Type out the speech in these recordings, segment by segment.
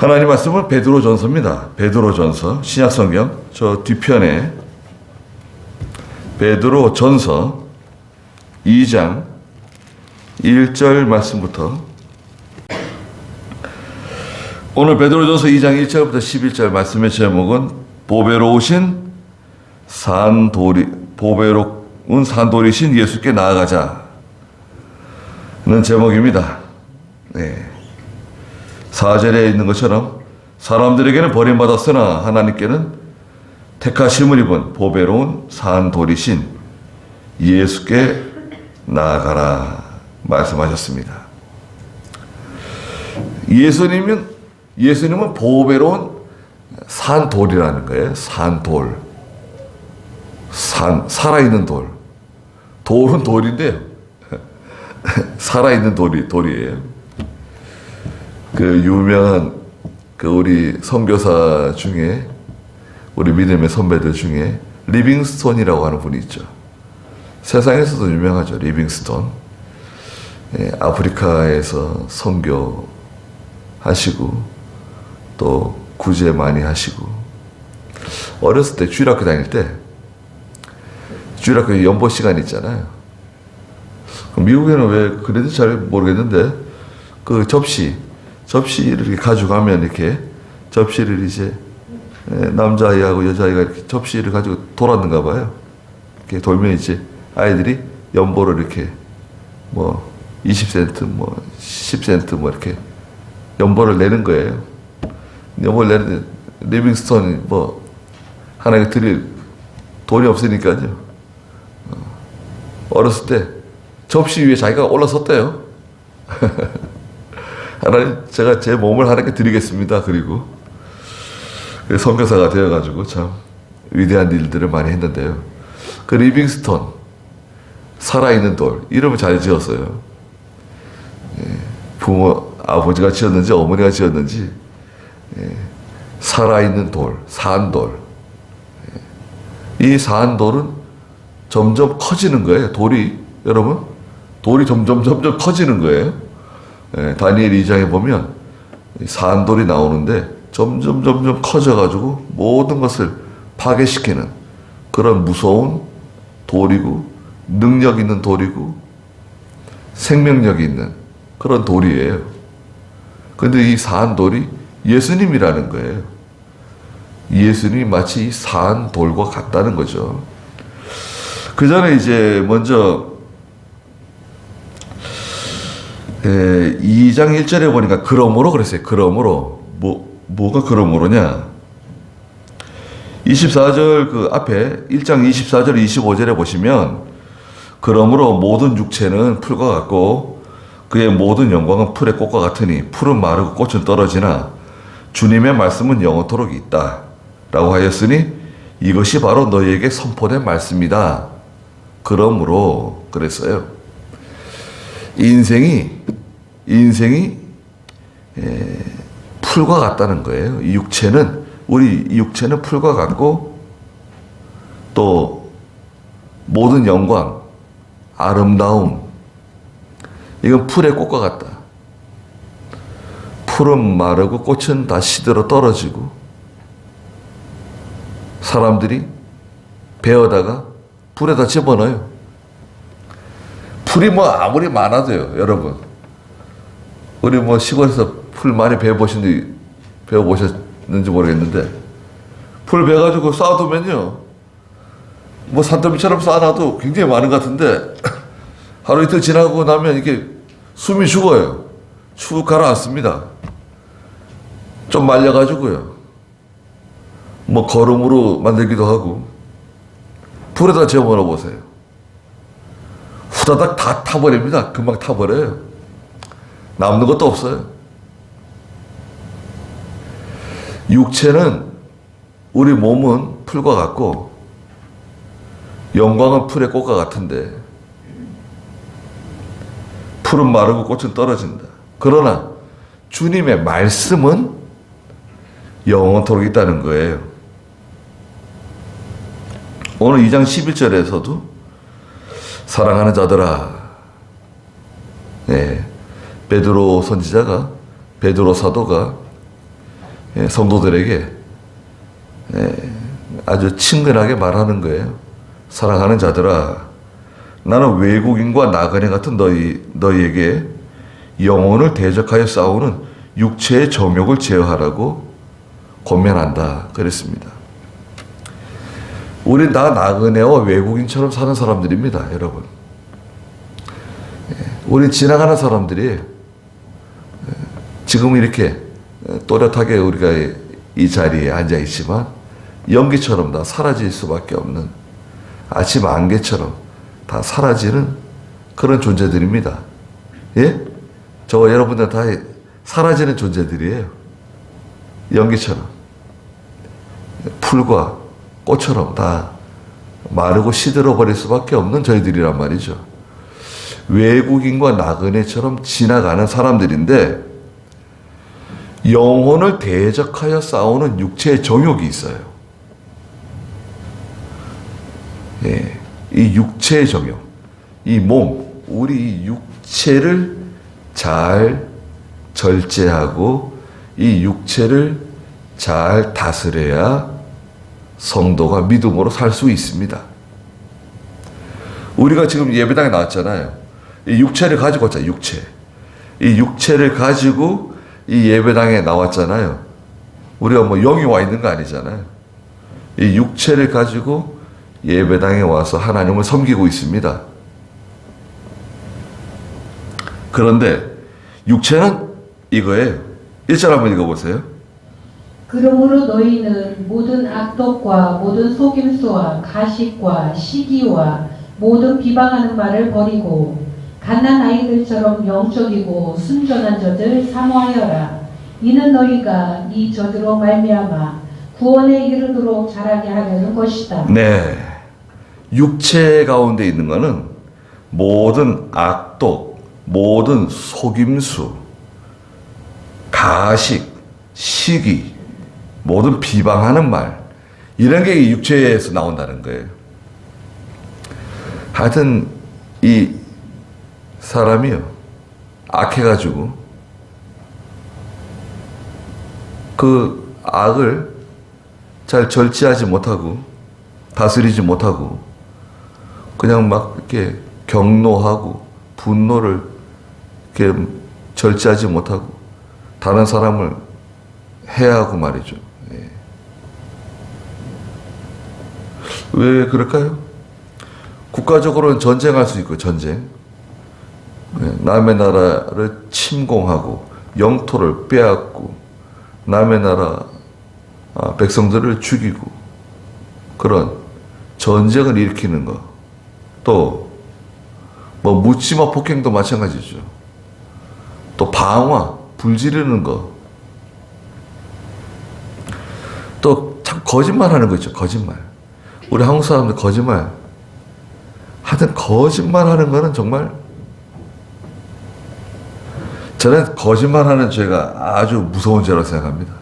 하나님 말씀은 베드로전서입니다. 베드로전서 신약성경 저 뒤편에 베드로전서 2장 1절 말씀부터 오늘 베드로전서 2장 1절부터 11절 말씀의 제목은 보배로운 산돌이신 예수께 나아가자는 제목입니다. 네. 4절에 있는 것처럼 사람들에게는 버림받았으나 하나님께는 택하심을 입은 보배로운 산돌이신 예수께 나아가라 말씀하셨습니다. 예수님은 보배로운 산돌이라는 거예요. 산돌. 살아있는 돌. 돌은 돌인데요. 살아있는 돌이에요. 그 유명한 우리 선교사 중에 우리 믿음의 선배들 중에 리빙스톤이라고 하는 분이 있죠. 세상에서도 유명하죠. 리빙스톤. 예, 아프리카에서 선교하시고 또 구제 많이 하시고 어렸을 때 주일학교 다닐 때 주일학교 연보 시간 있잖아요. 미국에는 왜 그랬는지 잘 모르겠는데 그 접시를 이렇게 가져가면 이렇게 접시를 이제 남자아이하고 여자아이가 이렇게 접시를 가지고 돌았는가 봐요. 이렇게 돌면 이제 아이들이 연보를 이렇게 뭐 20센트 뭐 10센트 뭐 이렇게 연보를 내는 거예요. 연보를 내는데 리빙스톤이 뭐 하나 드릴 돈이 없으니까요. 어렸을 때 접시 위에 자기가 올라섰대요. 하나님, 제가 제 몸을 하나님께 드리겠습니다. 그리고 선교사가 되어가지고 참 위대한 일들을 많이 했는데요. 그 리빙스톤, 살아있는 돌, 이름을 잘 지었어요. 아버지가 지었는지 어머니가 지었는지 살아있는 돌, 산돌. 이 산돌은 점점 커지는 거예요. 여러분, 돌이 점점 커지는 거예요. 다니엘 2장에 보면 산돌이 나오는데 점점 커져가지고 모든 것을 파괴시키는 그런 무서운 돌이고 능력 있는 돌이고 생명력이 있는 그런 돌이에요. 그런데 이 산돌이 예수님이라는 거예요. 예수님이 마치 이 산돌과 같다는 거죠. 그 전에 이제 먼저 2장 1절에 보니까 그러므로 그랬어요. 그러므로 뭐가 그러므로냐? 24절 그 앞에 1장 24절 25절에 보시면 그러므로 모든 육체는 풀과 같고 그의 모든 영광은 풀의 꽃과 같으니 풀은 마르고 꽃은 떨어지나 주님의 말씀은 영원토록 있다 라고 하였으니 이것이 바로 너희에게 선포된 말씀이다. 그러므로 그랬어요. 인생이 풀과 같다는 거예요. 우리 육체는 풀과 같고 또 모든 영광, 아름다움 이건 풀의 꽃과 같다. 풀은 마르고 꽃은 다 시들어 떨어지고 사람들이 베어다가 불에다 집어넣어요. 풀이 뭐 아무리 많아도요, 여러분. 우리 뭐 시골에서 풀 많이 배워보셨는지 모르겠는데, 풀 베가지고 쌓아두면요, 뭐 산더미처럼 쌓아놔도 굉장히 많은 것 같은데, 하루 이틀 지나고 나면 이게 숨이 죽어요. 축 가라앉습니다. 좀 말려가지고요. 뭐 거름으로 만들기도 하고, 불에다 집어넣어 보세요. 후다닥 다 타버립니다. 금방 타버려요. 남는 것도 없어요. 육체는, 우리 몸은 풀과 같고 영광은 풀의 꽃과 같은데 풀은 마르고 꽃은 떨어진다. 그러나 주님의 말씀은 영원토록 있다는 거예요. 오늘 2장 11절에서도 사랑하는 자들아, 베드로 선지자가, 베드로 사도가 성도들에게 아주 친근하게 말하는 거예요. 사랑하는 자들아, 나는 외국인과 나그네 같은 너희에게 영혼을 대적하여 싸우는 육체의 정욕을 제어하라고 권면한다. 그랬습니다. 우린 다 나그네와 외국인처럼 사는 사람들입니다, 여러분. 우린 지나가는 사람들이에요. 지금 이렇게 또렷하게 우리가 이 자리에 앉아 있지만 연기처럼 다 사라질 수밖에 없는, 아침 안개처럼 다 사라지는 그런 존재들입니다. 예? 저 여러분들 다 사라지는 존재들이에요. 연기처럼. 풀과 꽃처럼 다 마르고 시들어 버릴 수밖에 없는 저희들이란 말이죠. 외국인과 나그네처럼 지나가는 사람들인데 영혼을 대적하여 싸우는 육체의 정욕이 있어요. 예, 이 육체의 정욕, 이 몸, 우리 육체를 잘 절제하고 이 육체를 잘 다스려야 성도가 믿음으로 살 수 있습니다. 우리가 지금 예배당에 나왔잖아요. 이 육체를 가지고 왔잖아요. 육체. 이 육체를 가지고 이 예배당에 나왔잖아요. 우리가 뭐 영이 와 있는 거 아니잖아요. 이 육체를 가지고 예배당에 와서 하나님을 섬기고 있습니다. 그런데 육체는 이거예요. 1절 한번 읽어보세요. 그러므로 너희는 모든 악독과 모든 속임수와 가식과 시기와 모든 비방하는 말을 버리고 갓난 아이들처럼 영적이고 순전한 저들 사모하여라. 이는 너희가 이 저들로 말미암아 구원에 이르도록 자라게 하려는 것이다. 네, 육체 가운데 있는 것은 모든 악독, 모든 속임수, 가식, 시기, 모든 비방하는 말, 이런 게 육체에서 나온다는 거예요. 하여튼 이 사람이요, 악해가지고 그 악을 잘 절제하지 못하고 다스리지 못하고 그냥 막 이렇게 경노하고 분노를 이렇게 절제하지 못하고 다른 사람을 해하고 말이죠. 예. 왜 그럴까요? 국가적으로는 전쟁할 수 있고, 전쟁. 예. 남의 나라를 침공하고 영토를 빼앗고 남의 나라 백성들을 죽이고 그런 전쟁을 일으키는 것. 또 뭐 묻지마 폭행도 마찬가지죠. 또 방화, 불 지르는 것. 또 참 거짓말하는 거 있죠. 거짓말. 우리 한국 사람들 거짓말. 하여튼 거짓말하는 거는 정말, 저는 거짓말하는 죄가 아주 무서운 죄라고 생각합니다.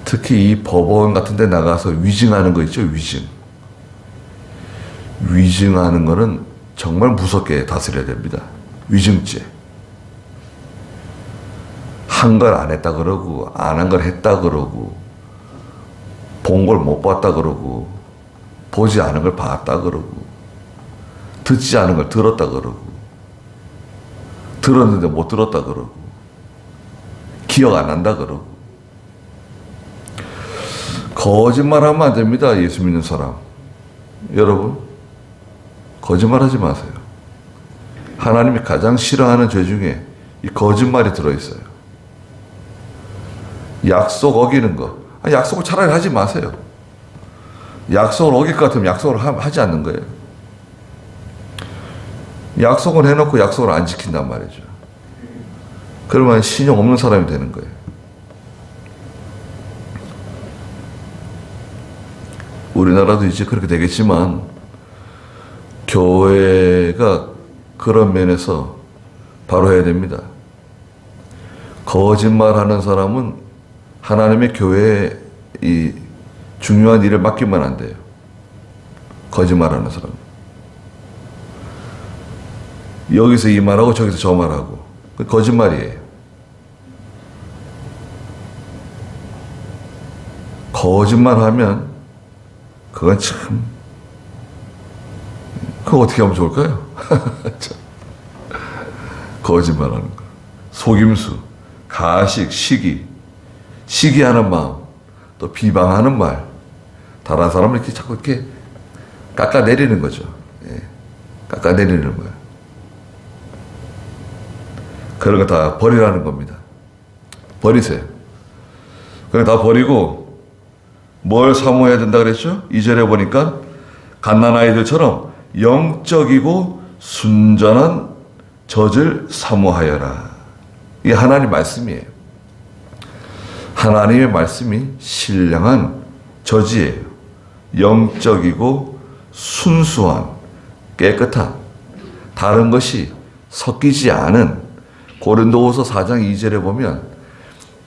특히 이 법원 같은 데 나가서 위증하는 거 있죠. 위증하는 거는 정말 무섭게 다스려야 됩니다. 위증죄. 한 걸 안 했다 그러고 안 한 걸 했다 그러고 본 걸 못 봤다 그러고 보지 않은 걸 봤다 그러고 듣지 않은 걸 들었다 그러고 들었는데 못 들었다 그러고 기억 안 난다 그러고. 거짓말하면 안 됩니다. 예수 믿는 사람 여러분, 거짓말하지 마세요. 하나님이 가장 싫어하는 죄 중에 이 거짓말이 들어있어요. 약속 어기는 거. 약속을 차라리 하지 마세요. 약속을 어길 것 같으면 약속을 하지 않는 거예요. 약속을 해놓고 약속을 안 지킨단 말이죠. 그러면 신용 없는 사람이 되는 거예요. 우리나라도 이제 그렇게 되겠지만 교회가 그런 면에서 바로 해야 됩니다. 거짓말하는 사람은 하나님의 교회에 이 중요한 일을 맡기면 안 돼요. 거짓말하는 사람. 여기서 이 말하고 저기서 저 말하고. 그 거짓말이에요. 거짓말하면 그건 참, 그거 어떻게 하면 좋을까요? 거짓말하는 거, 속임수, 가식, 시기하는 마음, 또 비방하는 말, 다른 사람을 이렇게 자꾸 이렇게 깎아내리는 거죠. 예, 깎아내리는 거예요. 그런 거 다 버리라는 겁니다. 버리세요. 그냥 다 버리고 뭘 사모해야 된다 그랬죠? 2절에 보니까 갓난아이들처럼 영적이고 순전한 젖을 사모하여라. 이게 하나님 말씀이에요. 하나님의 말씀이 신령한 젖이에요. 영적이고 순수한, 깨끗한, 다른 것이 섞이지 않은, 고린도후서 4장 2절에 보면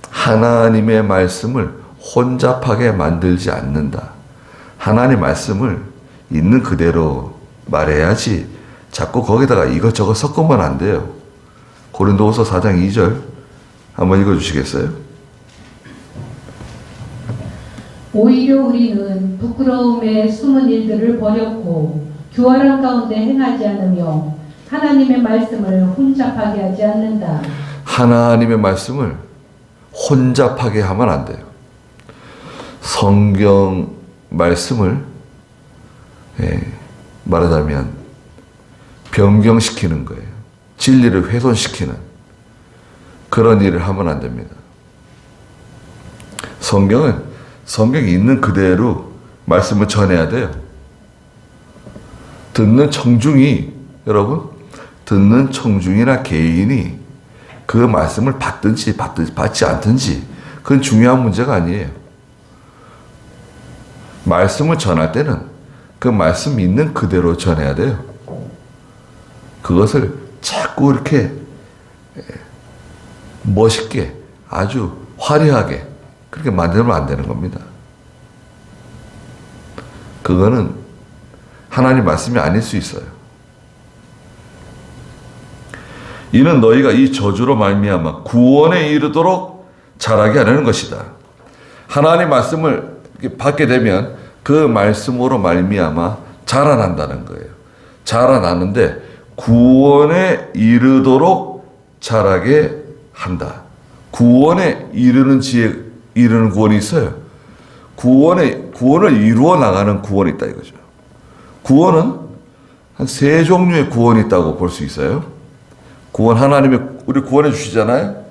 하나님의 말씀을 혼잡하게 만들지 않는다. 하나님 말씀을 있는 그대로 말해야지 자꾸 거기다가 이것저것 섞으면 안 돼요. 고린도후서 4장 2절 한번 읽어주시겠어요? 오히려 우리는 부끄러움에 숨은 일들을 버렸고 교활한 가운데 행하지 않으며 하나님의 말씀을 혼잡하게 하지 않는다. 하나님의 말씀을 혼잡하게 하면 안 돼요. 성경 말씀을 말하자면 변경시키는 거예요. 진리를 훼손시키는 그런 일을 하면 안 됩니다. 성경이 있는 그대로 말씀을 전해야 돼요. 듣는 청중이나 개인이 그 말씀을 받든지 받지 않든지 그건 중요한 문제가 아니에요. 말씀을 전할 때는 그 말씀 있는 그대로 전해야 돼요. 그것을 자꾸 이렇게 멋있게 아주 화려하게 그렇게 만들면 안 되는 겁니다. 그거는 하나님 말씀이 아닐 수 있어요. 이는 너희가 이 저주로 말미암아 구원에 이르도록 자라게 하려는 것이다. 하나님 말씀을 받게 되면 그 말씀으로 말미암아 자라난다는 거예요. 자라나는데 구원에 이르도록 자라게 한다. 구원에 이르는 구원이 있어요. 구원을 이루어 나가는 구원이 있다 이거죠. 구원은 한 3종류의 구원이 있다고 볼 수 있어요. 구원, 하나님이 우리 구원해 주시잖아요.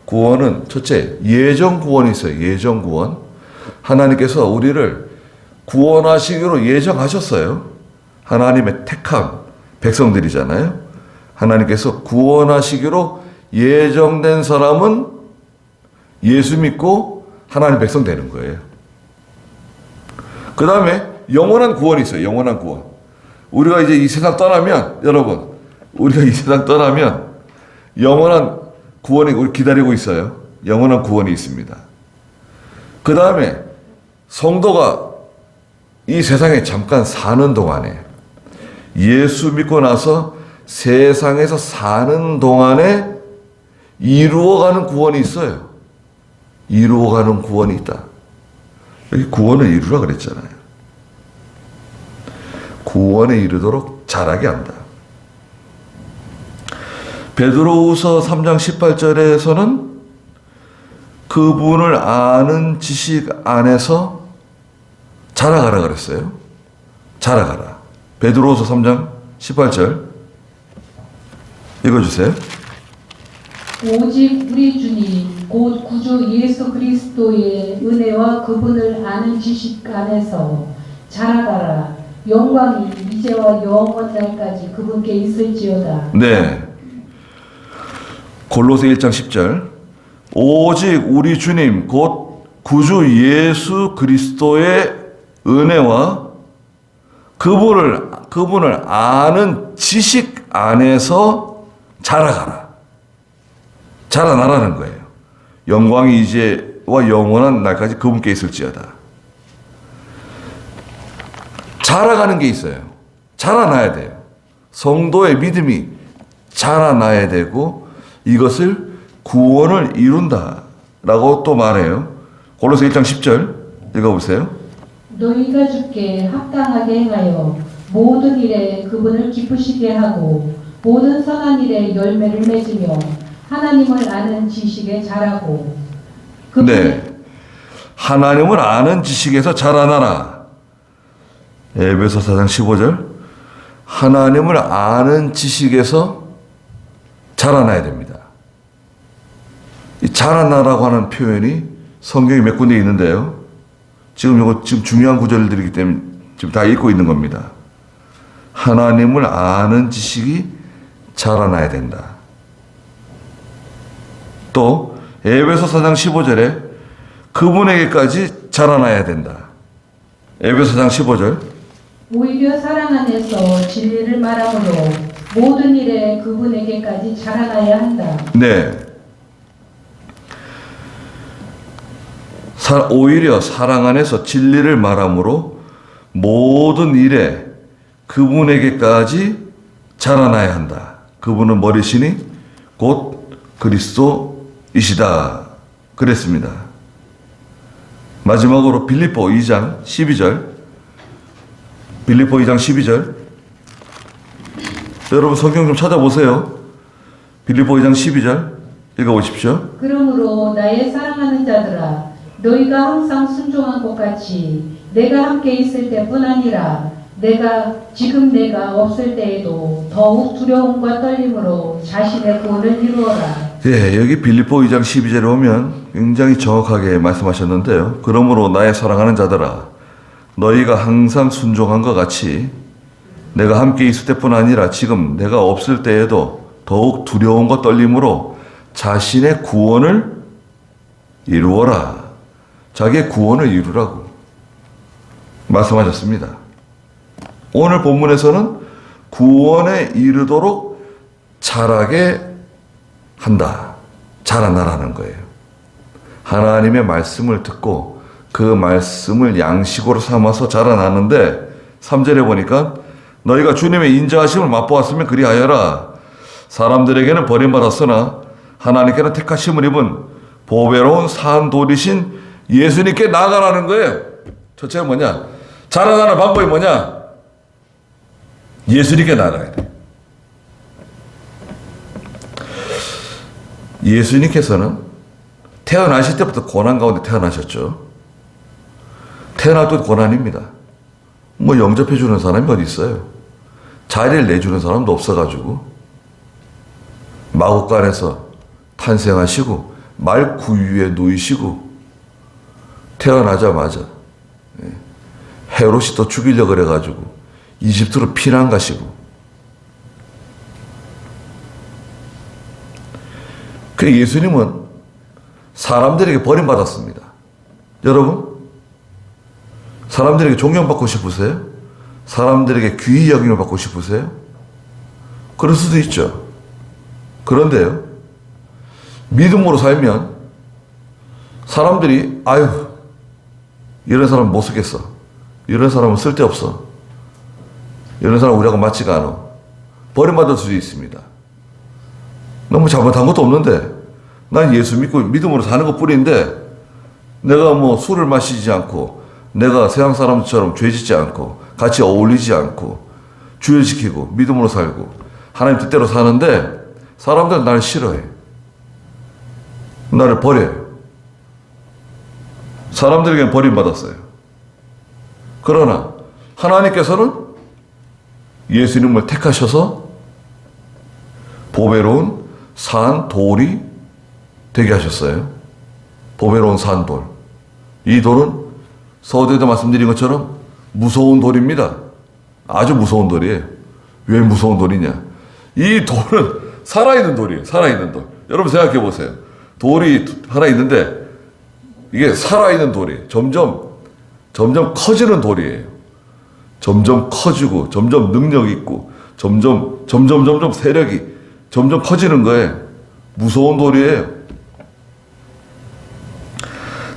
구원은 첫째, 예정 구원이 있어요. 예정 구원. 하나님께서 우리를 구원하시기로 예정하셨어요. 하나님의 택한 백성들이잖아요. 하나님께서 구원하시기로 예정된 사람은 예수 믿고 하나님 백성 되는 거예요. 그 다음에 영원한 구원이 있어요. 영원한 구원. 우리가 이제 이 세상 떠나면, 여러분, 우리가 이 세상 떠나면 영원한 구원이 우리 기다리고 있어요. 영원한 구원이 있습니다. 그 다음에 성도가 이 세상에 잠깐 사는 동안에 예수 믿고 나서 세상에서 사는 동안에 이루어가는 구원이 있어요. 이루어가는 구원이 있다. 여기 구원을 이루라 그랬잖아요. 구원에 이르도록 자라게 한다. 베드로후서 3장 18절에서는 그분을 아는 지식 안에서 자라가라 그랬어요. 자라가라. 베드로후서 3장 18절 읽어주세요. 오직 우리 주님 곧 구주 예수 그리스도의 은혜와 그분을 아는 지식 안에서 자라가라. 영광이 이제와 영원 날까지 그분께 있을지어다. 네. 골로새 1장 10절 오직 우리 주님 곧 구주 예수 그리스도의 은혜와 그분을 아는 지식 안에서 자라가라. 자라나라는 거예요. 영광이 이제와 영원한 날까지 그분께 있을지어다. 자라가는 게 있어요. 자라나야 돼요. 성도의 믿음이 자라나야 되고 이것을 구원을 이룬다라고 또 말해요. 골로새 1장 10절 읽어보세요. 너희가 주께 합당하게 행하여 모든 일에 그분을 기쁘시게 하고 모든 선한 일에 열매를 맺으며 하나님을 아는 지식에 자라고 네. 하나님을 아는 지식에서 자라나라. 에베소 4장 15절. 하나님을 아는 지식에서 자라나야 됩니다. 이 자라나라고 하는 표현이 성경에 몇 군데 있는데요. 지금 중요한 구절들이기 때문에 지금 다 읽고 있는 겁니다. 하나님을 아는 지식이 자라나야 된다. 또 에베소 4장 15절에 그분에게까지 자라나야 된다. 에베소 4장 15절. 오히려 사랑 안에서 진리를 말함으로 모든 일에 그분에게까지 자라나야 한다. 네. 오히려 사랑 안에서 진리를 말함으로 모든 일에 그분에게까지 자라나야 한다. 그분은 머리시니 곧 그리스도이시다. 그랬습니다. 마지막으로 빌립보 2장 12절. 빌립보 2장 12절. 여러분 성경 좀 찾아보세요. 빌립보 2장 12절 읽어보십시오. 그러므로 나의 사랑하는 자들아 너희가 항상 순종한 것 같이 내가 함께 있을 때뿐 아니라 지금 내가 없을 때에도 더욱 두려움과 떨림으로 자신의 구원을 이루어라. 예, 여기 빌립보 2장 12절에 보면 굉장히 정확하게 말씀하셨는데요. 그러므로 나의 사랑하는 자들아 너희가 항상 순종한 것 같이 내가 함께 있을 때뿐 아니라 지금 내가 없을 때에도 더욱 두려움과 떨림으로 자신의 구원을 이루어라. 자기의 구원을 이루라고 말씀하셨습니다. 오늘 본문에서는 구원에 이르도록 자라게 한다. 자라나라는 거예요. 하나님의 말씀을 듣고 그 말씀을 양식으로 삼아서 자라나는데 3절에 보니까 너희가 주님의 인자하심을 맛보았으면 그리하여라. 사람들에게는 버림받았으나 하나님께는 택하심을 입은 보배로운 산돌이신 예수님께 나아가라는 거예요. 첫째가 뭐냐? 자라나는 방법이 뭐냐? 예수님께 나아가야 돼. 예수님께서는 태어나실 때부터 고난 가운데 태어나셨죠. 태어날 때 고난입니다. 뭐 영접해 주는 사람이 어디 있어요? 자리를 내주는 사람도 없어가지고 마구간에서 탄생하시고 말 구유에 누이시고 태어나자마자 헤롯이 또 죽이려고 그래가지고 이집트로 피난 가시고 그 예수님은 사람들에게 버림받았습니다. 여러분 사람들에게 존경받고 싶으세요? 사람들에게 귀히 여김을 받고 싶으세요? 그럴 수도 있죠. 그런데요 믿음으로 살면 사람들이 아유 이런 사람 못 쓰겠어. 이런 사람은 쓸데없어. 이런 사람 우리하고 맞지가 않아. 버림받을 수도 있습니다. 너무 잘못한 것도 없는데 난 예수 믿고 믿음으로 사는 것 뿐인데 내가 뭐 술을 마시지 않고 내가 세상 사람들처럼 죄 짓지 않고 같이 어울리지 않고 주여 지키고 믿음으로 살고 하나님 뜻대로 사는데 사람들은 나를 싫어해. 나를 버려요. 사람들에게는 버림받았어요. 그러나 하나님께서는 예수님을 택하셔서 보배로운 산돌이 되게 하셨어요. 보배로운 산돌. 이 돌은 서두에도 말씀드린 것처럼 무서운 돌입니다. 아주 무서운 돌이에요. 왜 무서운 돌이냐? 이 돌은 살아있는 돌이에요. 살아있는 돌. 여러분 생각해 보세요. 돌이 하나 있는데 이게 살아있는 돌이에요. 점점 커지는 돌이에요. 점점 커지고 점점 능력 있고 점점 세력이 점점 커지는 거예요. 무서운 돌이에요.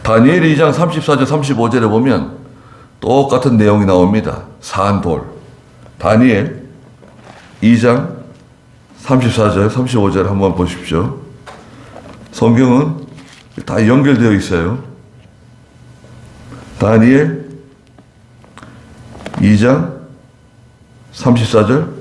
다니엘 2장 34절 35절에 보면 똑같은 내용이 나옵니다. 산돌. 다니엘 2장 34절 35절 한번 보십시오. 성경은 다 연결되어 있어요. 다니엘 2장 34절.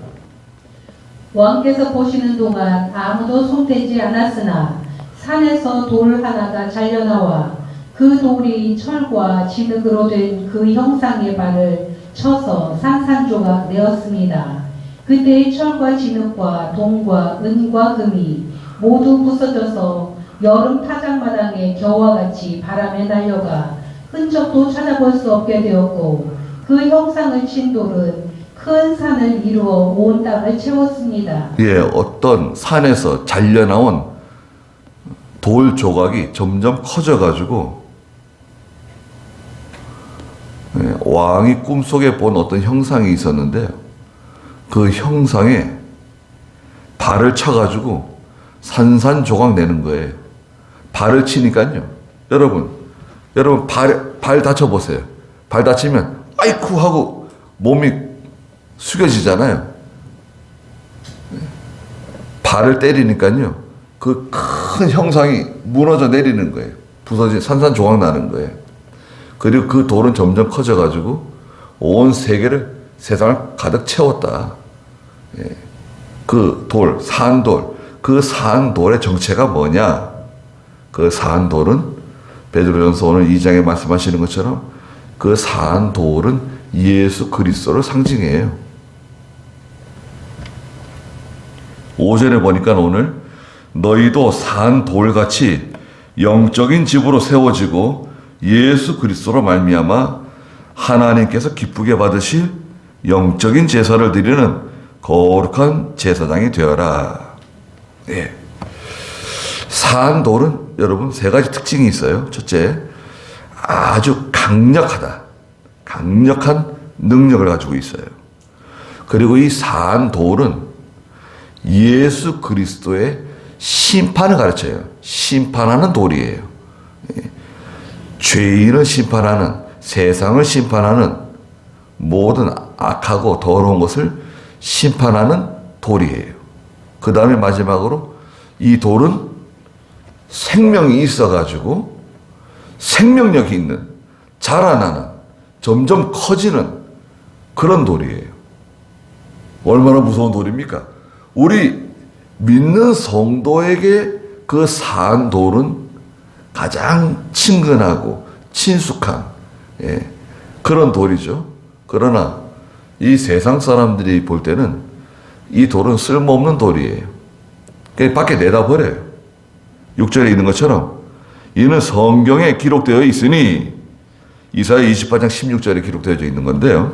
왕께서 보시는 동안 아무도 손대지 않았으나 산에서 돌 하나가 잘려나와 그 돌이 철과 진흙으로 된 그 형상의 발을 쳐서 산산조각 내었습니다. 그때의 철과 진흙과 동과 은과 금이 모두 부서져서 여름 타작마당의 겨와 같이 바람에 날려가 흔적도 찾아볼 수 없게 되었고 그 형상을 친 돌은 큰 산을 이루어 온 땅을 채웠습니다. 예, 어떤 산에서 잘려나온 돌 조각이 점점 커져가지고 왕이 꿈속에 본 어떤 형상이 있었는데 그 형상에 발을 쳐가지고 산산조각 내는 거예요. 발을 치니까요. 여러분 발 다쳐보세요. 발 다치면 아이쿠 하고 몸이 숙여지잖아요. 발을 때리니까요. 그 큰 형상이 무너져 내리는 거예요. 부서진 산산조각 나는 거예요. 그리고 그 돌은 점점 커져가지고 온 세계를, 세상을 가득 채웠다. 예. 그 돌, 산돌, 그 산돌의 정체가 뭐냐? 그 산돌은 베드로전서 오늘 2장에 말씀하시는 것처럼 그 산돌은 예수 그리스도를 상징해요. 5절에 보니까 오늘 너희도 산돌같이 영적인 집으로 세워지고 예수 그리스도로 말미암아 하나님께서 기쁘게 받으실 영적인 제사를 드리는 거룩한 제사장이 되어라. 예. 산돌은 여러분 세 가지 특징이 있어요. 첫째, 아주 강력하다. 강력한 능력을 가지고 있어요. 그리고 이 산돌은 예수 그리스도의 심판을 가르쳐요. 심판하는 돌이에요. 예. 죄인을 심판하는, 세상을 심판하는 모든 악하고 더러운 것을 심판하는 돌이에요. 그 다음에 마지막으로 이 돌은 생명이 있어가지고 생명력이 있는, 자라나는, 점점 커지는 그런 돌이에요. 얼마나 무서운 돌입니까? 우리 믿는 성도에게 그 산돌은 가장 친근하고 친숙한 그런 돌이죠. 그러나 이 세상 사람들이 볼 때는 이 돌은 쓸모없는 돌이에요. 그냥 밖에 내다 버려요. 6절에 있는 것처럼 이는 성경에 기록되어 있으니, 이사야 28장 16절에 기록되어 있는 건데요.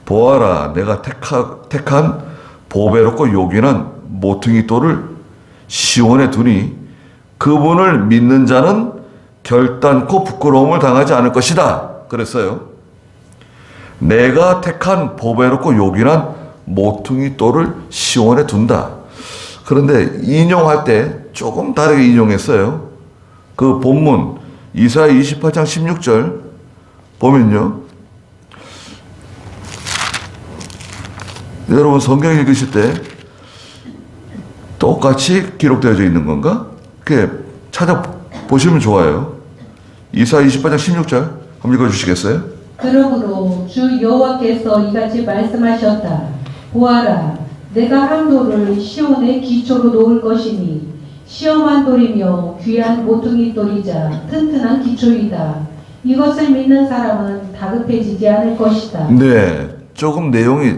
보아라, 내가 택한 보배롭고 요긴한 모퉁이 돌을 시온에 두니 그분을 믿는 자는 결단코 부끄러움을 당하지 않을 것이다. 그랬어요. 내가 택한 보배롭고 요긴한 모퉁이 돌을 시온에 둔다. 그런데 인용할 때 조금 다르게 인용했어요. 그 본문 이사야 28장 16절 보면요. 여러분 성경 읽으실 때 똑같이 기록되어 있는 건가? 그렇게 찾아보시면 좋아요. 이사야 28장 16절 한번 읽어주시겠어요? 그러므로 주 여호와께서 이같이 말씀하셨다. 보아라, 내가 한 돌을 시온의 기초로 놓을 것이니 시험한 돌이며 귀한 모퉁이 돌이자 튼튼한 기초이다. 이것을 믿는 사람은 다급해지지 않을 것이다. 네, 조금 내용이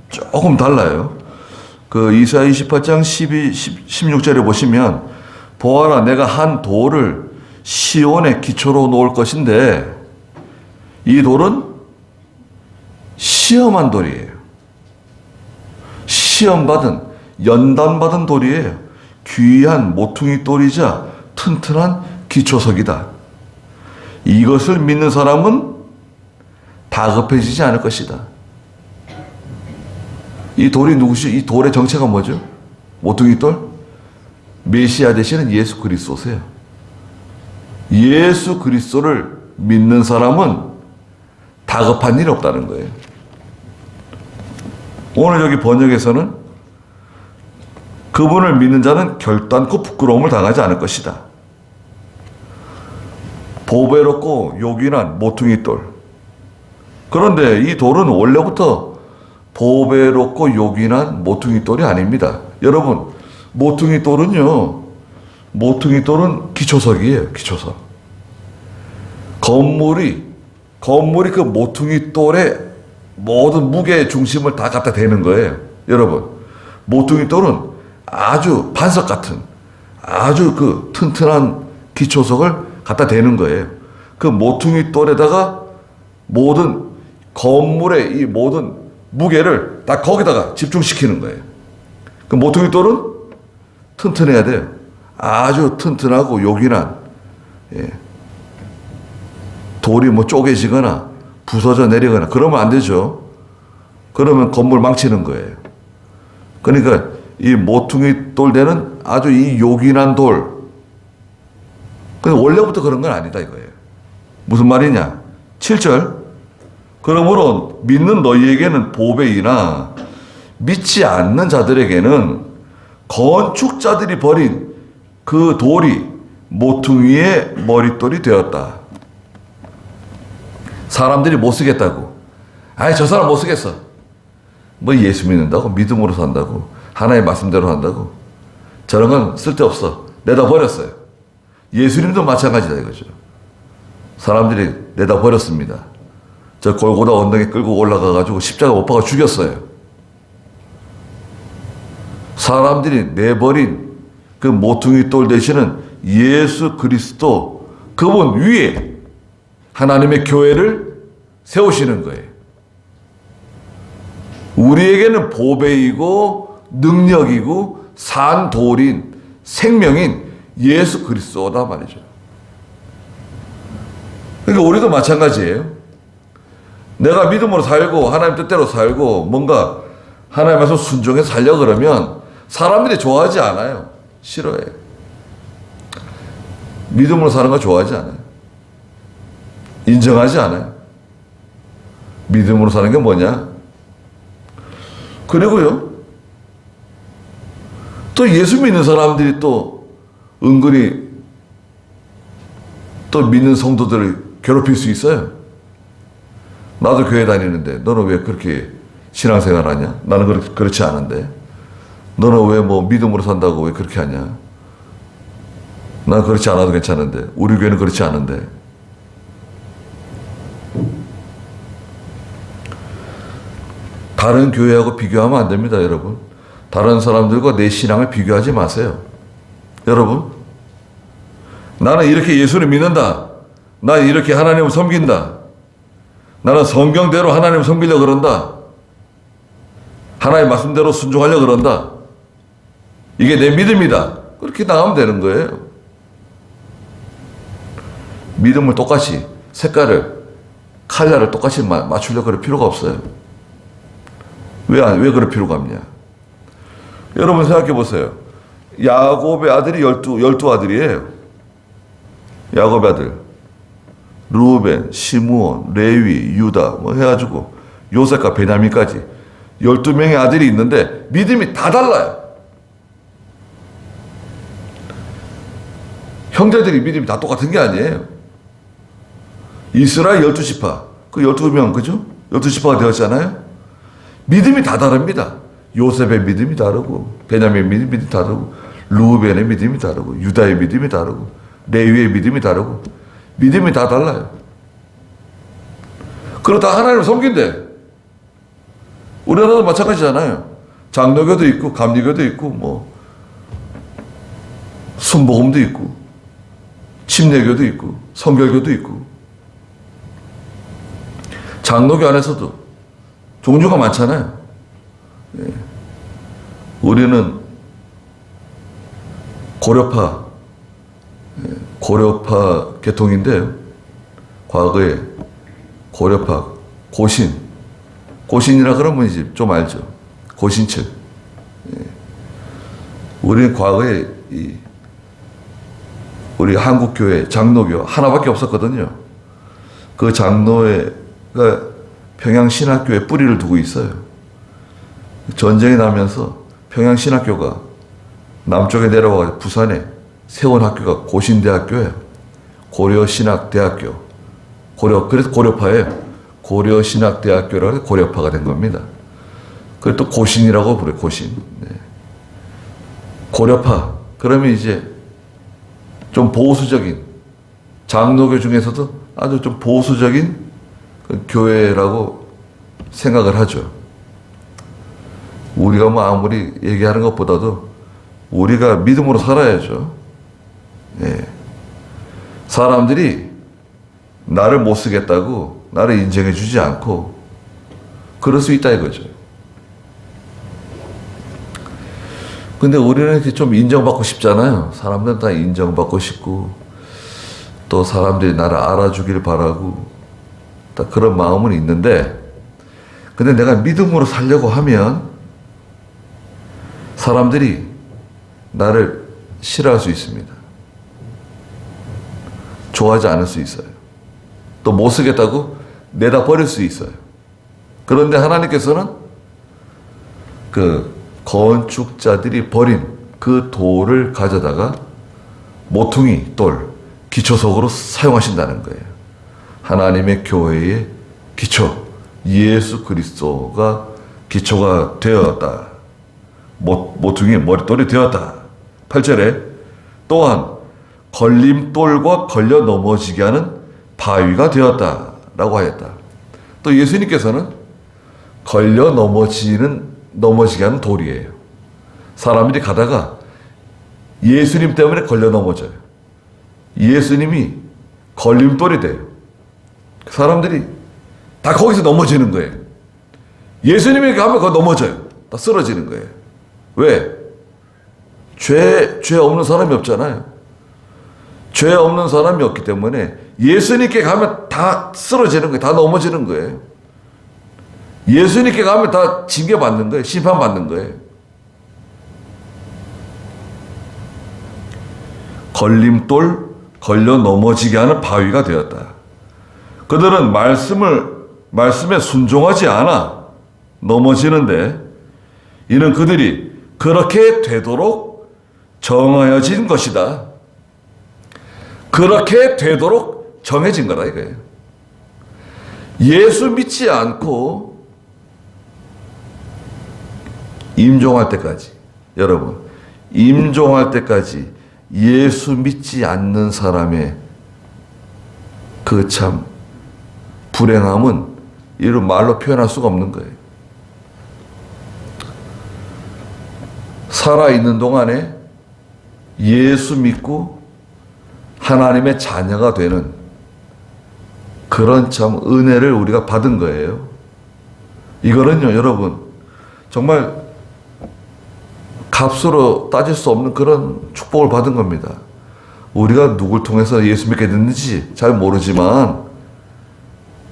조금 달라요. 그 이사야 28장 16절에 보시면 보아라, 내가 한 돌을 시온의 기초로 놓을 것인데 이 돌은 시험한 돌이에요. 시험받은, 연단받은 돌이에요. 귀한 모퉁이 돌이자 튼튼한 기초석이다. 이것을 믿는 사람은 다급해지지 않을 것이다. 이 돌이 누구시? 이 돌의 정체가 뭐죠? 모퉁이 돌? 메시아 되시는 예수 그리스도세요. 예수 그리스도를 믿는 사람은 다급한 일이 없다는 거예요. 오늘 여기 번역에서는 그분을 믿는 자는 결단코 부끄러움을 당하지 않을 것이다. 보배롭고 요긴한 모퉁이 돌. 그런데 이 돌은 원래부터 보배롭고 요긴한 모퉁이 돌이 아닙니다. 여러분, 모퉁이 돌은 기초석이에요. 기초석. 건물이 그 모퉁이 돌에 모든 무게의 중심을 다 갖다 대는 거예요. 여러분, 모퉁이 돌은 아주 반석 같은 아주 그 튼튼한 기초석을 갖다 대는 거예요. 그 모퉁이 돌에다가 모든 건물의 이 모든 무게를 다 거기다가 집중시키는 거예요. 그 모퉁이 돌은 튼튼해야 돼요. 아주 튼튼하고 요긴한, 돌이 뭐 쪼개지거나 부서져 내리거나 그러면 안 되죠. 그러면 건물 망치는 거예요. 그러니까 이 모퉁이 돌대는 아주 이 요긴한 돌. 근데 원래부터 그런 건 아니다 이거예요. 무슨 말이냐? 7절. 그러므로 믿는 너희에게는 보배이나 믿지 않는 자들에게는 건축자들이 버린 그 돌이 모퉁이의 머릿돌이 되었다. 사람들이 못 쓰겠다고. 아이, 저 사람 못 쓰겠어. 뭐 예수 믿는다고? 믿음으로 산다고? 하나의 말씀대로 한다고? 저런 건 쓸데없어. 내다 버렸어요. 예수님도 마찬가지다 이거죠. 사람들이 내다 버렸습니다. 저 골고다 언덕에 끌고 올라가가지고 십자가 못 박아 죽였어요. 사람들이 내버린 그 모퉁이 돌 대신은 예수 그리스도 그분 위에 하나님의 교회를 세우시는 거예요. 우리에게는 보배이고 능력이고 산 돌인 생명인 예수 그리스도다 말이죠. 그러니까 우리도 마찬가지예요. 내가 믿음으로 살고 하나님 뜻대로 살고 뭔가 하나님 말씀 순종해서 살려 그러면 사람들이 좋아하지 않아요. 싫어해. 믿음으로 사는 거 좋아하지 않아요. 인정하지 않아요. 믿음으로 사는 게 뭐냐? 그리고요, 또 예수 믿는 사람들이 또 은근히 또 믿는 성도들을 괴롭힐 수 있어요. 나도 교회 다니는데 너는 왜 그렇게 신앙생활 하냐? 나는 그렇지 않은데. 너는 왜 뭐 믿음으로 산다고 왜 그렇게 하냐? 난 그렇지 않아도 괜찮은데. 우리 교회는 그렇지 않은데. 다른 교회하고 비교하면 안 됩니다, 여러분. 다른 사람들과 내 신앙을 비교하지 마세요. 여러분, 나는 이렇게 예수를 믿는다. 나는 이렇게 하나님을 섬긴다. 나는 성경대로 하나님을 섬기려고 그런다. 하나님의 말씀대로 순종하려고 그런다. 이게 내 믿음이다. 그렇게 나가면 되는 거예요. 믿음을 똑같이, 색깔을, 컬러를 똑같이 맞추려고 그럴 필요가 없어요. 왜 그럴 필요가 없냐? 여러분 생각해 보세요. 야곱의 아들이 12아들이에요. 야곱의 아들. 루벤, 시므온, 레위, 유다 뭐 해가지고 요셉과 베냐민까지 12명의 아들이 있는데 믿음이 다 달라요. 형제들이 믿음이 다 똑같은 게 아니에요. 이스라엘 12지파, 그 12명, 그죠? 12지파가 되었잖아요. 믿음이 다 다릅니다. 요셉의 믿음이 다르고, 베냐민의 믿음이 다르고, 루벤의 믿음이 다르고, 유다의 믿음이 다르고, 레위의 믿음이 다르고, 믿음이 다 달라요. 그러다 하나님을 섬긴대. 우리나라도 마찬가지잖아요. 장로교도 있고, 감리교도 있고, 뭐, 순복음도 있고, 침례교도 있고, 성결교도 있고, 장로교 안에서도 종류가 많잖아요. 예. 우리는 고려파 계통인데요. 과거에 고려파, 고신이라 그러면 이제 좀 알죠. 고신층. 예. 우리는 과거에 우리 한국교회 장로교 하나밖에 없었거든요. 그 장로회가 평양신학교에 뿌리를 두고 있어요. 전쟁이 나면서 평양신학교가 남쪽에 내려와 부산에 세운 학교가 고신대학교예요. 고려신학대학교, 그래서 고려파예요. 고려신학대학교라고 해서 고려파가 된 겁니다. 그리고 또 고신이라고 부르요, 고신. 네. 고려파. 그러면 이제 좀 보수적인, 장로교 중에서도 아주 좀 보수적인 그 교회라고 생각을 하죠. 우리가 뭐 아무리 얘기하는 것보다도 우리가 믿음으로 살아야죠. 예. 사람들이 나를 못 쓰겠다고 나를 인정해 주지 않고 그럴 수 있다 이거죠. 근데 우리는 이렇게 좀 인정받고 싶잖아요. 사람들은 다 인정받고 싶고 또 사람들이 나를 알아주길 바라고 딱 그런 마음은 있는데, 근데 내가 믿음으로 살려고 하면 사람들이 나를 싫어할 수 있습니다. 좋아하지 않을 수 있어요. 또 못 쓰겠다고 내다 버릴 수 있어요. 그런데 하나님께서는 그 건축자들이 버린 그 돌을 가져다가 모퉁이, 돌, 기초석으로 사용하신다는 거예요. 하나님의 교회의 기초, 예수 그리스도가 기초가 되었다. 모퉁이 머릿돌이 되었다. 8절에 또한 걸림돌과 걸려 넘어지게 하는 바위가 되었다 라고 하였다. 또 예수님께서는 걸려 넘어지게 하는 돌이에요. 사람들이 가다가 예수님 때문에 걸려 넘어져요. 예수님이 걸림돌이 돼요. 사람들이 다 거기서 넘어지는 거예요. 예수님이 가면 거기 넘어져요. 다 쓰러지는 거예요. 왜? 죄 없는 사람이 없잖아요. 죄 없는 사람이 없기 때문에 예수님께 가면 다 쓰러지는 거예요. 다 넘어지는 거예요. 예수님께 가면 다 징계받는 거예요. 심판받는 거예요. 걸림돌, 걸려 넘어지게 하는 바위가 되었다. 그들은 말씀에 순종하지 않아 넘어지는데, 이는 그들이 그렇게 되도록 정하여진 것이다. 그렇게 되도록 정해진 거다 이거예요. 예수 믿지 않고 임종할 때까지, 여러분, 임종할 때까지 예수 믿지 않는 사람의 그 참 불행함은 이런 말로 표현할 수가 없는 거예요. 살아있는 동안에 예수 믿고 하나님의 자녀가 되는 그런 참 은혜를 우리가 받은 거예요. 이거는요, 여러분, 정말 값으로 따질 수 없는 그런 축복을 받은 겁니다. 우리가 누굴 통해서 예수 믿게 됐는지 잘 모르지만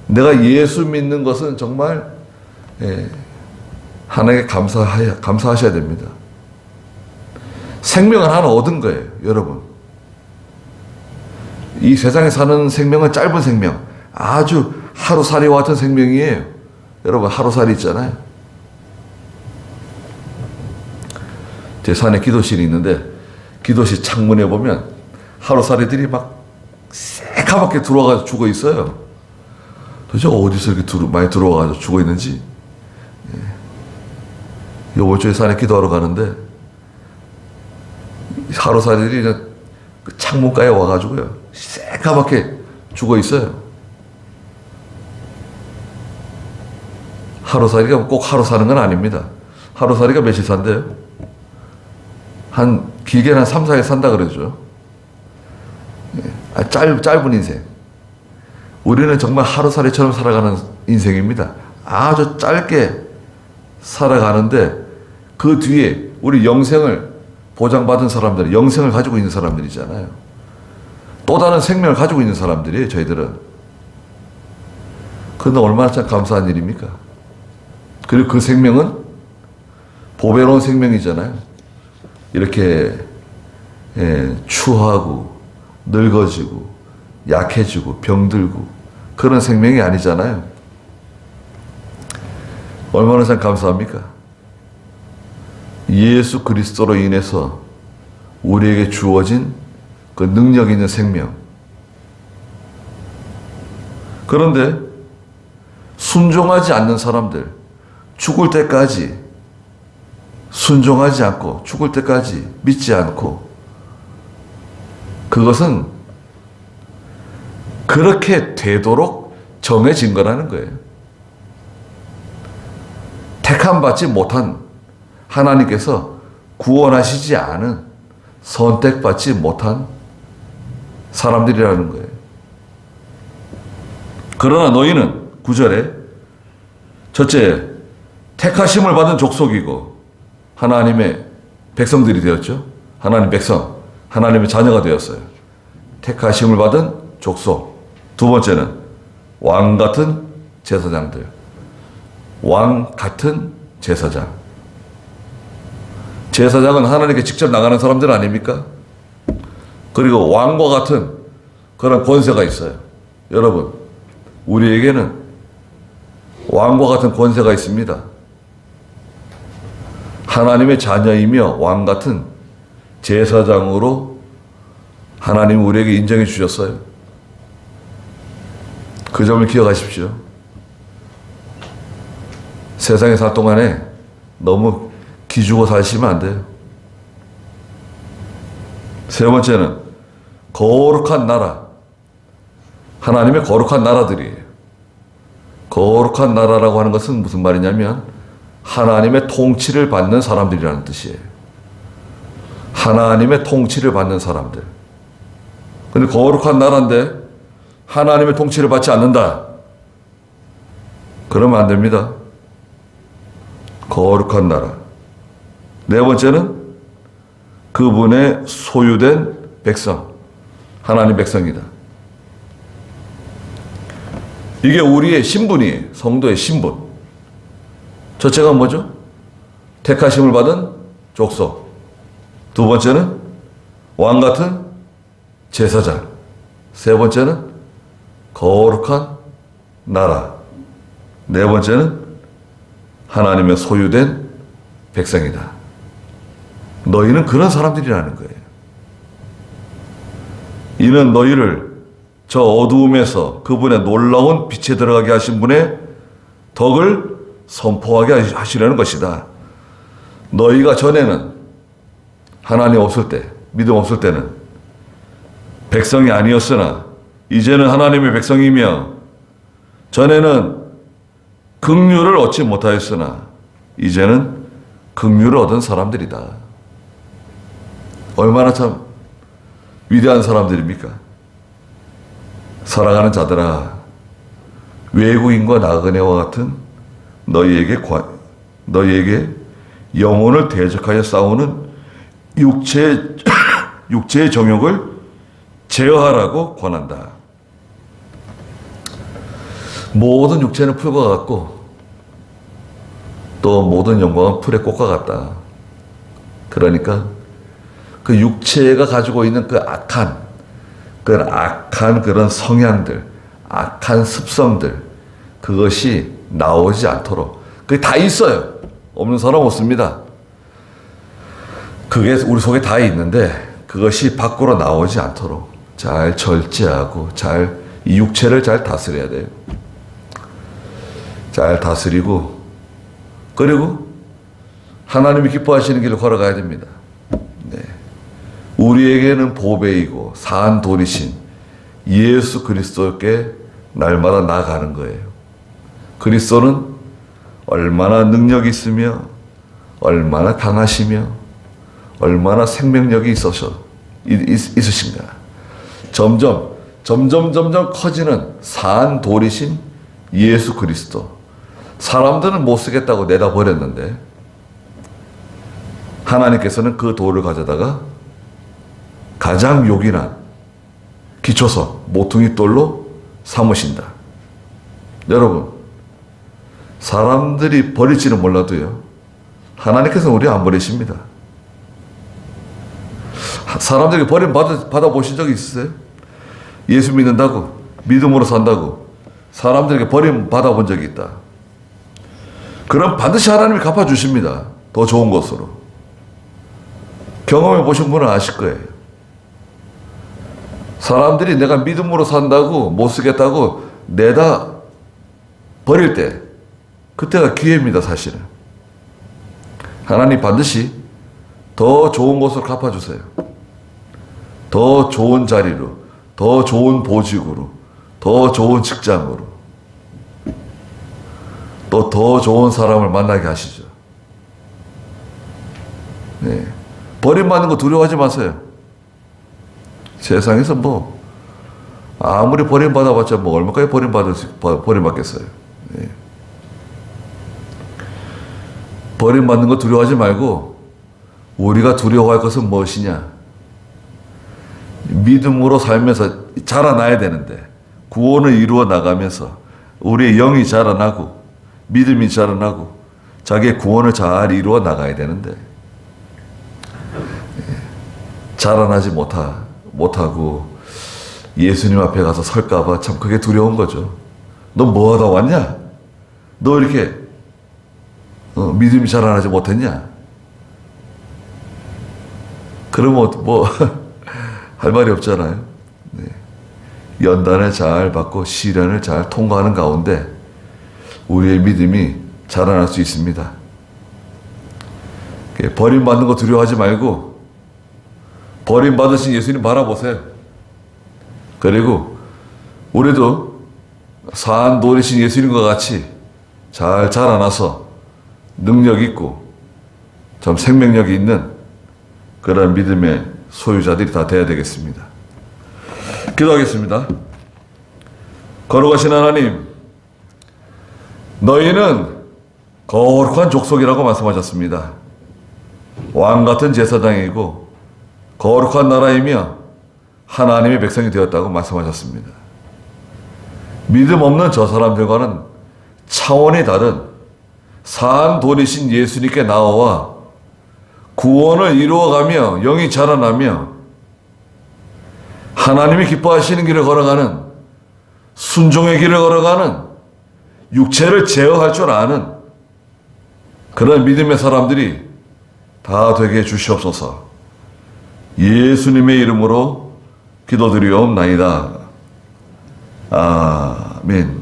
내가 예수 믿는 것은 정말 하나님께 감사하셔야 됩니다. 생명을 하나 얻은 거예요, 여러분. 이 세상에 사는 생명은 짧은 생명, 아주 하루살이와 같은 생명이에요. 여러분, 하루살이 있잖아요. 제 산에 기도실이 있는데 기도실 창문에 보면 하루살이들이 막 새카맣게 들어와가지고 죽어 있어요. 도대체 어디서 이렇게 많이 들어와가지고 죽어 있는지. 요번 주에 산에 기도하러 가는데 하루살이들이 그 창문가에 와가지고요, 새카맣게 죽어 있어요. 하루살이가 꼭 하루 사는 건 아닙니다. 하루살이가 며칠 산대요? 길게는 한 3, 4일 산다 그러죠. 짧은 인생. 우리는 정말 하루살이처럼 살아가는 인생입니다. 아주 짧게 살아가는데 그 뒤에 우리 영생을 보장받은 사람들, 영생을 가지고 있는 사람들이잖아요. 또 다른 생명을 가지고 있는 사람들이에요, 저희들은. 그런데 얼마나 참 감사한 일입니까? 그리고 그 생명은 보배로운 생명이잖아요. 이렇게 추하고 늙어지고 약해지고 병들고 그런 생명이 아니잖아요. 얼마나 참 감사합니까? 예수 그리스도로 인해서 우리에게 주어진 그 능력 있는 생명, 그런데 순종하지 않는 사람들, 죽을 때까지 순종하지 않고 죽을 때까지 믿지 않고, 그것은 그렇게 되도록 정해진 거라는 거예요. 택함받지 못한, 하나님께서 구원하시지 않은, 선택받지 못한 사람들이라는 거예요. 그러나 너희는 9절에 첫째, 택하심을 받은 족속이고 하나님의 백성들이 되었죠. 하나님 백성, 하나님의 자녀가 되었어요. 택하심을 받은 족속. 두 번째는 왕 같은 제사장들. 왕 같은 제사장. 제사장은 하나님께 직접 나가는 사람들 아닙니까? 그리고 왕과 같은 그런 권세가 있어요. 여러분, 우리에게는 왕과 같은 권세가 있습니다. 하나님의 자녀이며 왕 같은 제사장으로 하나님 우리에게 인정해 주셨어요. 그 점을 기억하십시오. 세상에 살 동안에 너무 기죽어 사시면 안 돼요. 세 번째는 거룩한 나라. 하나님의 거룩한 나라들이에요. 거룩한 나라라고 하는 것은 무슨 말이냐면 하나님의 통치를 받는 사람들이라는 뜻이에요. 하나님의 통치를 받는 사람들. 근데 거룩한 나라인데 하나님의 통치를 받지 않는다. 그러면 안 됩니다. 거룩한 나라. 네 번째는 그분의 소유된 백성. 하나님 백성이다. 이게 우리의 신분이에요. 성도의 신분. 첫째가 뭐죠? 택하심을 받은 족속. 두 번째는 왕 같은 제사장. 세 번째는 거룩한 나라. 네 번째는 하나님의 소유된 백성이다. 너희는 그런 사람들이라는 거예요. 이는 너희를 저 어두움에서 그분의 놀라운 빛에 들어가게 하신 분의 덕을 선포하게 하시려는 것이다. 너희가 전에는 하나님 없을 때, 믿음 없을 때는 백성이 아니었으나 이제는 하나님의 백성이며, 전에는 긍휼을 얻지 못하였으나 이제는 긍휼을 얻은 사람들이다. 얼마나 참 위대한 사람들입니까? 사랑하는 자들아, 외국인과 나그네와 같은 너희에게 영혼을 대적하여 싸우는 육체의 정욕을 제어하라고 권한다. 모든 육체는 풀과 같고 또 모든 영광은 풀의 꽃과 같다. 그러니까 그 육체가 가지고 있는 그 악한 그런 성향들, 악한 습성들, 그것이 나오지 않도록, 그게 다 있어요. 없는 사람 없습니다. 그게 우리 속에 다 있는데 그것이 밖으로 나오지 않도록 잘 절제하고 이 육체를 잘 다스려야 돼요. 잘 다스리고, 그리고 하나님이 기뻐하시는 길을 걸어가야 됩니다. 네. 우리에게는 보배이고 산 돌이신 예수 그리스도께 날마다 나아가는 거예요. 그리스도는 얼마나 능력이 있으며 얼마나 강하시며 얼마나 생명력이 있으신가. 점점 커지는 산 돌이신 예수 그리스도. 사람들은 못 쓰겠다고 내다 버렸는데 하나님께서는 그 돌을 가져다가 가장 요긴한 기초석, 모퉁이 돌로 삼으신다. 여러분, 사람들이 버릴지는 몰라도요, 하나님께서는 우리 안 버리십니다. 사람들에게 버림 받아보신 적이 있으세요? 예수 믿는다고, 믿음으로 산다고 사람들에게 버림 받아본 적이 있다. 그럼 반드시 하나님이 갚아주십니다. 더 좋은 것으로. 경험해 보신 분은 아실 거예요. 사람들이 내가 믿음으로 산다고 못 쓰겠다고 내다 버릴 때 그때가 기회입니다. 사실은 하나님 반드시 더 좋은 곳으로 갚아주세요. 더 좋은 자리로, 더 좋은 보직으로, 더 좋은 직장으로, 또 더 좋은 사람을 만나게 하시죠. 네. 버림받는 거 두려워하지 마세요. 세상에서 뭐 아무리 버림받아봤자 뭐 얼마까지 버림받겠어요. 네. 버림받는 거 두려워하지 말고 우리가 두려워할 것은 무엇이냐? 믿음으로 살면서 자라나야 되는데 구원을 이루어 나가면서 우리의 영이 자라나고 믿음이 자라나고 자기의 구원을 잘 이루어 나가야 되는데 자라나지 못하고 예수님 앞에 가서 설까봐 참 그게 두려운 거죠. 너 뭐하다 왔냐? 너 이렇게 믿음이 자라나지 못했냐? 그러면 뭐 할 말이 없잖아요. 네. 연단을 잘 받고 시련을 잘 통과하는 가운데 우리의 믿음이 자라날 수 있습니다. 버림받는 거 두려워하지 말고 버림받으신 예수님 바라보세요. 그리고 우리도 산 돌이신 예수님과 같이 잘 자라나서 능력 있고 참 생명력이 있는 그런 믿음의 소유자들이 다 되어야 되겠습니다. 기도하겠습니다. 거룩하신 하나님, 너희는 거룩한 족속이라고 말씀하셨습니다. 왕같은 제사장이고 거룩한 나라이며 하나님의 백성이 되었다고 말씀하셨습니다. 믿음 없는 저 사람들과는 차원이 다른 산 돌이신 예수님께 나와 구원을 이루어가며 영이 자라나며 하나님이 기뻐하시는 길을 걸어가는 순종의 길을 걸어가는 육체를 제어할 줄 아는 그런 믿음의 사람들이 다 되게 해주시옵소서. 예수님의 이름으로 기도드리옵나이다. 아멘.